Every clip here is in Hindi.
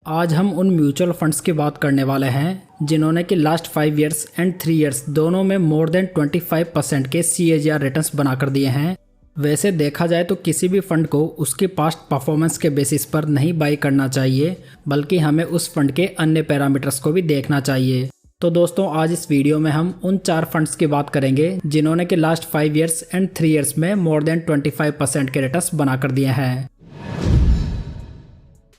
आज हम उन म्यूचुअल फंड्स की बात करने वाले हैं जिन्होंने कि लास्ट 5 इयर्स एंड 3 इयर्स दोनों में मोर देन 25% के CAGR रिटर्न्स बनाकर दिए हैं। वैसे देखा जाए तो किसी भी फंड को उसकी पास्ट परफॉर्मेंस के बेसिस पर नहीं बाई करना चाहिए, बल्कि हमें उस फंड के अन्य पैरामीटर्स को भी देखना चाहिए। तो दोस्तों, आज इस वीडियो में हम उन 4 फंड्स की बात करेंगे जिन्होंने कि लास्ट 5 इयर्स एंड 3 इयर्स में मोर देन 25% के रिटर्न्स बनाकर दिए हैं।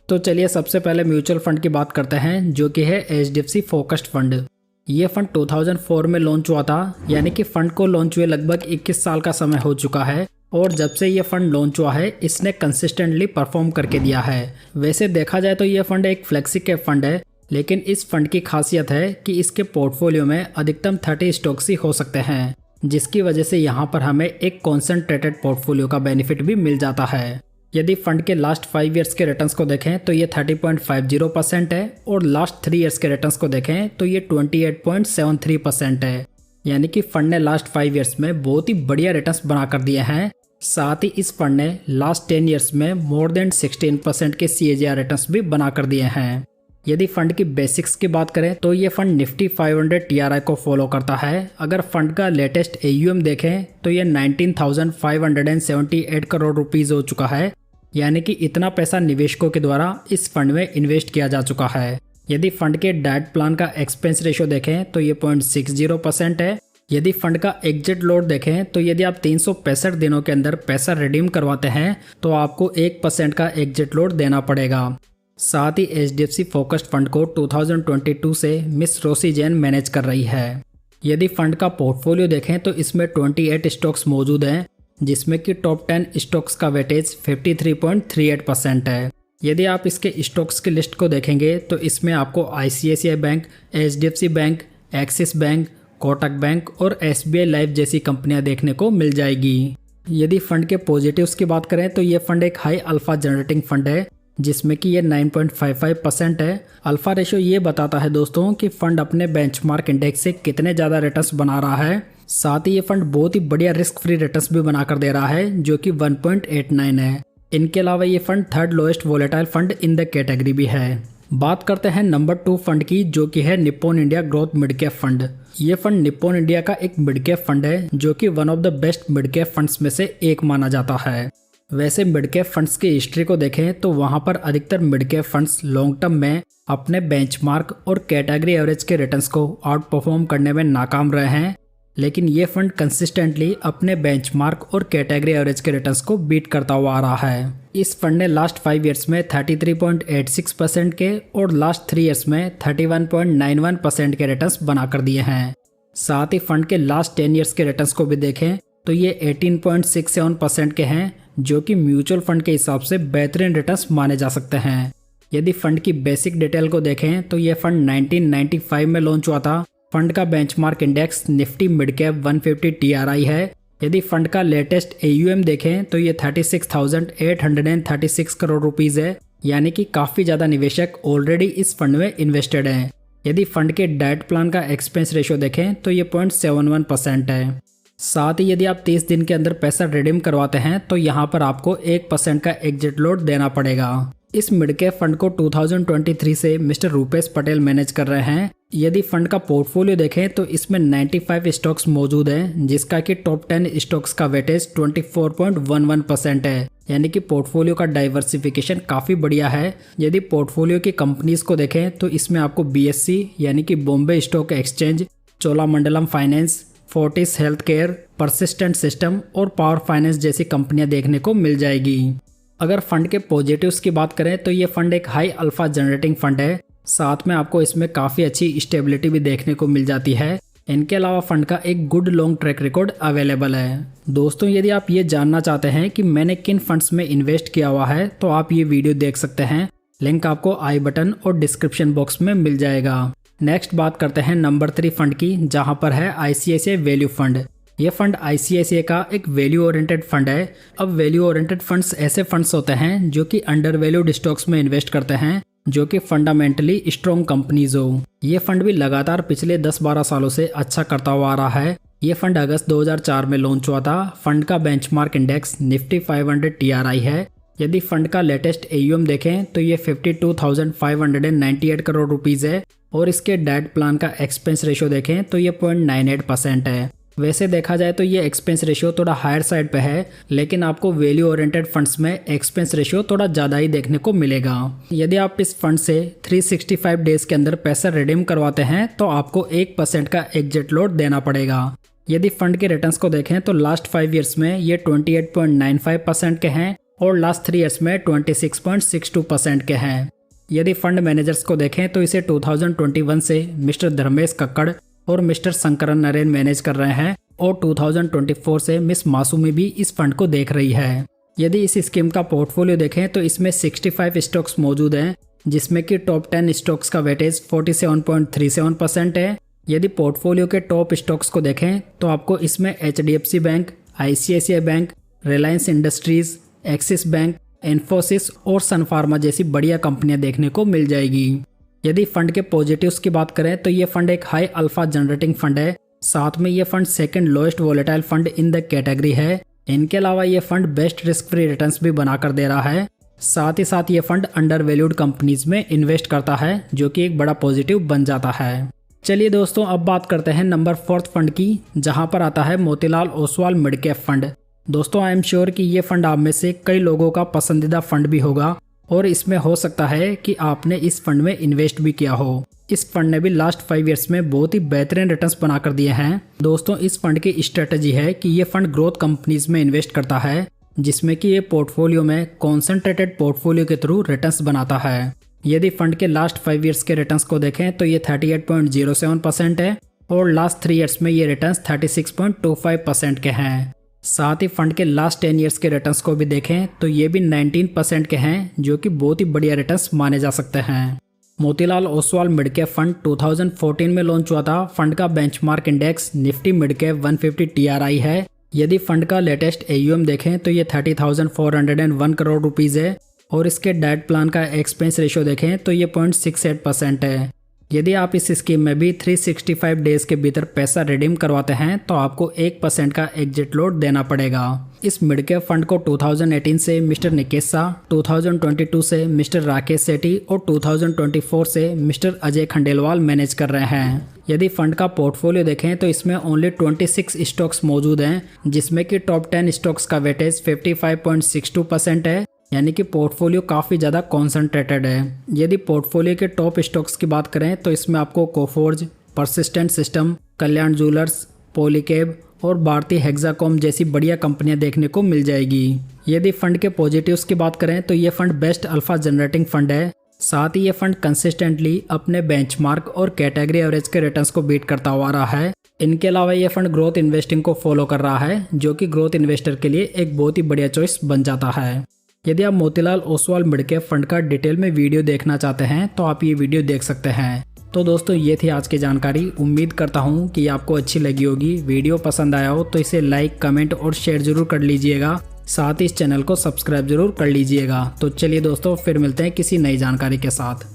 तो चलिए सबसे पहले म्यूचुअल फंड की बात करते हैं, जो कि है HDFC फोकस्ड फंड। ये फंड 2004 में लॉन्च हुआ था, यानी कि फंड को लॉन्च हुए लगभग 21 साल का समय हो चुका है और जब से ये फंड लॉन्च हुआ है इसने कंसिस्टेंटली परफॉर्म करके दिया है। वैसे देखा जाए तो ये फंड एक फ्लेक्सी कैप फंड है, लेकिन इस फंड की खासियत है कि इसके पोर्टफोलियो में अधिकतम 30 स्टॉक्स ही हो सकते हैं, जिसकी वजह से यहाँ पर हमें एक कॉन्सेंट्रेटेड पोर्टफोलियो का बेनिफिट भी मिल जाता है। यदि फंड के लास्ट 5 इयर्स के रिटर्न्स को देखें तो ये 30.50% है और लास्ट 3 इयर्स के रिटर्न्स को देखें तो ये 28.73% है। यानी कि फंड ने लास्ट 5 इयर्स में बहुत ही बढ़िया रिटर्न्स बनाकर दिए हैं। साथ ही इस फंड ने लास्ट 10 इयर्स में मोर देन 16% के CAGR रिटर्न्स भी बनाकर दिए हैं। यदि फंड की बेसिक्स की बात करें तो ये फंड निफ्टी 500 TRI को फॉलो करता है। अगर फंड का लेटेस्ट AUM देखें तो ये 19,578 करोड़ रुपीज़ हो चुका है, यानी कि इतना पैसा निवेशकों के द्वारा इस फंड में इन्वेस्ट किया जा चुका है। यदि फंड के डाइट प्लान का एक्सपेंस रेशियो देखें तो ये 0.60% है। यदि फंड का एग्जिट लोड देखें तो यदि आप 365 दिनों के अंदर पैसा रिडीम करवाते हैं तो आपको 1% का एग्जिट लोड देना पड़ेगा। साथ ही HDFC फोकस्ड फंड को 2022 से मिस रोसी जैन मैनेज कर रही है। यदि फंड का पोर्टफोलियो देखें तो इसमें 28 स्टॉक्स मौजूद हैं, जिसमें कि टॉप 10 स्टॉक्स का वेटेज 53.38% है। यदि आप इसके स्टॉक्स की लिस्ट को देखेंगे तो इसमें आपको ICICI bank, HDFC bank, axis bank, Kotak bank और SBI लाइफ जैसी कंपनियां देखने को मिल जाएगी। यदि फंड के पॉजिटिव्स की बात करें तो ये फंड एक हाई अल्फा जनरेटिंग फंड है, जिसमें कि ये 9.55% है। अल्फा रेशो ये बताता है दोस्तों कि फंड अपने बेंचमार्क इंडेक्स से कितने ज़्यादा रिटर्न्स बना रहा है। साथ ही ये फंड बहुत ही बढ़िया रिस्क फ्री रिटर्न्स भी बनाकर दे रहा है, जो कि 1.89 है। इनके अलावा ये fund third lowest volatile fund in the category भी है। बात करते हैं नंबर 2 फंड की, जो कि है Nippon India growth mid cap fund. ये फंड निप्पॉन इंडिया का एक मिड कैप फंड है, जो कि one of the best mid cap funds में से एक माना जाता है। वैसे मिड कैप फंड्स की हिस्ट्री को देखें तो वहां पर अधिकतर mid cap funds long term में अपने बेंचमार्क और कैटेगरी एवरेज के रिटर्न्स को आउट परफॉर्म करने में नाकाम रहे हैं, लेकिन ये फंड कंसिस्टेंटली अपने बेंचमार्क और कैटेगरी एवरेज के रिटर्न्स को बीट करता हुआ आ रहा है। इस फंड ने लास्ट 5 इयर्स में 33.86% के और लास्ट 3 इयर्स में 31.91% के रिटर्न्स बनाकर दिए हैं। साथ ही फंड के लास्ट 10 इयर्स के रिटर्न्स को भी देखें तो ये 18.67% के हैं, जो कि म्यूचुअल फंड के हिसाब से बेहतरीन रिटर्न्स माने जा सकते हैं। यदि फंड की बेसिक डिटेल को देखें तो ये फंड 1995 में लॉन्च हुआ था। फंड का benchmark index Nifty mid cap 150 TRI है। यदि फंड का लेटेस्ट AUM देखें तो ये 36,836 करोड़ रुपीज़ है, यानी कि काफ़ी ज़्यादा निवेशक ऑलरेडी इस फंड में इन्वेस्टेड हैं। यदि फंड के डाइट प्लान का एक्सपेंस रेशियो देखें तो ये 0.71% है। साथ ही यदि आप 30 दिन के अंदर पैसा रिडीम करवाते हैं तो यहाँ पर आपको 1% का एग्जिट लोड देना पड़ेगा। इस मिड कैप फंड को 2023 से मिस्टर रूपेश पटेल मैनेज कर रहे हैं। यदि फंड का पोर्टफोलियो देखें तो इसमें 95 स्टॉक्स मौजूद हैं, जिसका कि टॉप 10 स्टॉक्स का वेटेज 24.11% है, यानी कि पोर्टफोलियो का डाइवर्सिफिकेशन काफ़ी बढ़िया है। यदि पोर्टफोलियो की कंपनीज को देखें तो इसमें आपको BSE यानी कि Bombay stock exchange, Cholamandalam finance, Fortis health care, persistent system और पावर फाइनेंस जैसी कंपनियां देखने को मिल जाएगी। अगर फंड के पॉजिटिव्स की बात करें तो ये फंड एक हाई अल्फा जनरेटिंग फंड है। साथ में आपको इसमें काफ़ी अच्छी स्टेबिलिटी भी देखने को मिल जाती है। इनके अलावा फंड का एक good long track record available है। दोस्तों, यदि आप ये जानना चाहते हैं कि मैंने किन फंड्स में इन्वेस्ट किया हुआ है तो आप ये वीडियो देख सकते हैं। लिंक आपको आई बटन और डिस्क्रिप्शन बॉक्स में मिल जाएगा। नेक्स्ट बात करते हैं नंबर 3 फंड की, जहां पर है ICICI वैल्यू फंड। ये फंड ICICI का एक वैल्यू ओरिएंटेड फंड है। अब वैल्यू ओरिएंटेड फंड्स ऐसे फंड्स होते हैं जो कि अंडर वैल्यूड स्टॉक्स में इन्वेस्ट करते हैं, जो कि फंडामेंटली स्ट्रॉन्ग कंपनीज हो। ये फंड भी लगातार पिछले 10-12 सालों से अच्छा करता हुआ आ रहा है। ये फंड अगस्त 2004 में लॉन्च हुआ था। फंड का बेंचमार्क इंडेक्स निफ्टी 500 TRI है। यदि फंड का लेटेस्ट AUM देखें तो ये 52,598 करोड़ रुपीज़ है और इसके डेट प्लान का एक्सपेंस रेशियो देखें तो ये 0.98% है। वैसे देखा जाए तो ये एक्सपेंस रेशियो थोड़ा हायर साइड पे है, लेकिन आपको वैल्यू ओरिएंटेड फंड्स में एक्सपेंस रेशियो थोड़ा ज़्यादा ही देखने को मिलेगा। यदि आप इस फंड से 365 डेज के अंदर पैसा रिडीम करवाते हैं तो आपको 1% का एग्जिट लोड देना पड़ेगा। यदि फंड के रिटर्न्स को देखें तो लास्ट 5 ईयर्स में ये 28.95% के हैं और लास्ट 3 ईयर्स में 26.62% के हैं। यदि फंड मैनेजर्स को देखें तो इसे 2021 से मिस्टर धर्मेश कक्कड़ और मिस्टर शंकरन नरेन मैनेज कर रहे हैं और 2024 से मिस मासूमी भी इस फंड को देख रही है। यदि इस स्कीम का पोर्टफोलियो देखें तो इसमें 65 स्टॉक्स मौजूद हैं, जिसमें कि टॉप 10 स्टॉक्स का वेटेज 47.37% है। यदि पोर्टफोलियो के टॉप स्टॉक्स को देखें तो आपको इसमें HDFC bank, ICICI bank, Reliance industries, axis bank, Infosys और सन फार्मा जैसी बढ़िया कंपनियां देखने को मिल जाएगी। यदि फंड के पॉजिटिव्स की बात करें तो ये फंड एक हाई अल्फा जनरेटिंग फंड है। साथ में ये fund second lowest volatile fund in the category है। इनके अलावा ये fund best risk free returns भी बनाकर दे रहा है। साथ ही साथ ये फंड अंडर वैल्यूड कंपनीज में इन्वेस्ट करता है, जो कि एक बड़ा पॉजिटिव बन जाता है। चलिए दोस्तों, अब बात करते हैं नंबर 4 फंड की, जहां पर आता है Motilal Oswal mid cap fund. दोस्तों, आई एम श्योर कि ये फंड आप में से कई लोगों का पसंदीदा फंड भी होगा और इसमें हो सकता है कि आपने इस फंड में इन्वेस्ट भी किया हो। इस फंड ने भी लास्ट 5 ईयर्स में बहुत ही बेहतरीन रिटर्न्स बनाकर दिए हैं। दोस्तों, इस फंड की स्ट्रेटजी है कि ये फंड ग्रोथ कंपनीज में इन्वेस्ट करता है, जिसमें कि ये पोर्टफोलियो में कॉन्सेंट्रेटेड पोर्टफोलियो के थ्रू रिटर्न्स बनाता है। यदि फंड के लास्ट 5 ईयर्स के रिटर्न्स को देखें तो ये 38.07% है और लास्ट 3 ईयर्स में ये रिटर्न्स 36.25% के हैं। साथ ही फंड के लास्ट 10 ईयर्स के रिटर्न्स को भी देखें तो ये भी 19% के हैं, जो कि बहुत ही बढ़िया रिटर्न्स माने जा सकते हैं। Motilal Oswal mid cap fund 2014 में लॉन्च हुआ था। फंड का benchmark index Nifty mid cap 150 TRI है। यदि फंड का लेटेस्ट AUM देखें तो ये 30,401 करोड़ रुपीज़ है और इसके डेट प्लान का एक्सपेंस रेशियो देखें तो ये 0.68% है। यदि आप इस स्कीम में भी 365 डेज के भीतर पैसा रिडीम करवाते हैं तो आपको 1% का एग्जिट लोड देना पड़ेगा। इस मिड कैप फंड को 2018 से मिस्टर निकेश शाह, 2022 से मिस्टर राकेश सेठी और 2024 से मिस्टर अजय खंडेलवाल मैनेज कर रहे हैं। यदि फंड का पोर्टफोलियो देखें तो इसमें ओनली 26 स्टॉक्स मौजूद हैं, जिसमें कि टॉप 10 स्टॉक्स का वेटेज 55.62% है, यानी कि पोर्टफोलियो काफ़ी ज़्यादा कॉन्सेंट्रेटेड है। यदि पोर्टफोलियो के टॉप स्टॉक्स की बात करें तो इसमें आपको कोफोर्ज, परसिस्टेंट सिस्टम, कल्याण ज्वेलर्स, पॉलीकैब और भारतीय हेक्साकॉम जैसी बढ़िया कंपनियां देखने को मिल जाएगी। यदि फंड के पॉजिटिव्स की बात करें तो ये fund best alpha generating fund है। साथ ही ये फंड कंसिस्टेंटली अपने बेंचमार्क और कैटेगरी एवरेज के रिटर्न्स को बीट करता हुआ रहा है। इनके अलावा ये फंड ग्रोथ इन्वेस्टिंग को फॉलो कर रहा है, जो कि ग्रोथ इन्वेस्टर के लिए एक बहुत ही बढ़िया चॉइस बन जाता है। यदि आप Motilal Oswal mid cap fund का डिटेल में वीडियो देखना चाहते हैं तो आप ये वीडियो देख सकते हैं। तो दोस्तों, ये थी आज की जानकारी। उम्मीद करता हूँ कि आपको अच्छी लगी होगी। वीडियो पसंद आया हो तो इसे लाइक, कमेंट और शेयर जरूर कर लीजिएगा। साथ ही इस चैनल को सब्सक्राइब जरूर कर लीजिएगा। तो चलिए दोस्तों, फिर मिलते हैं किसी नई जानकारी के साथ।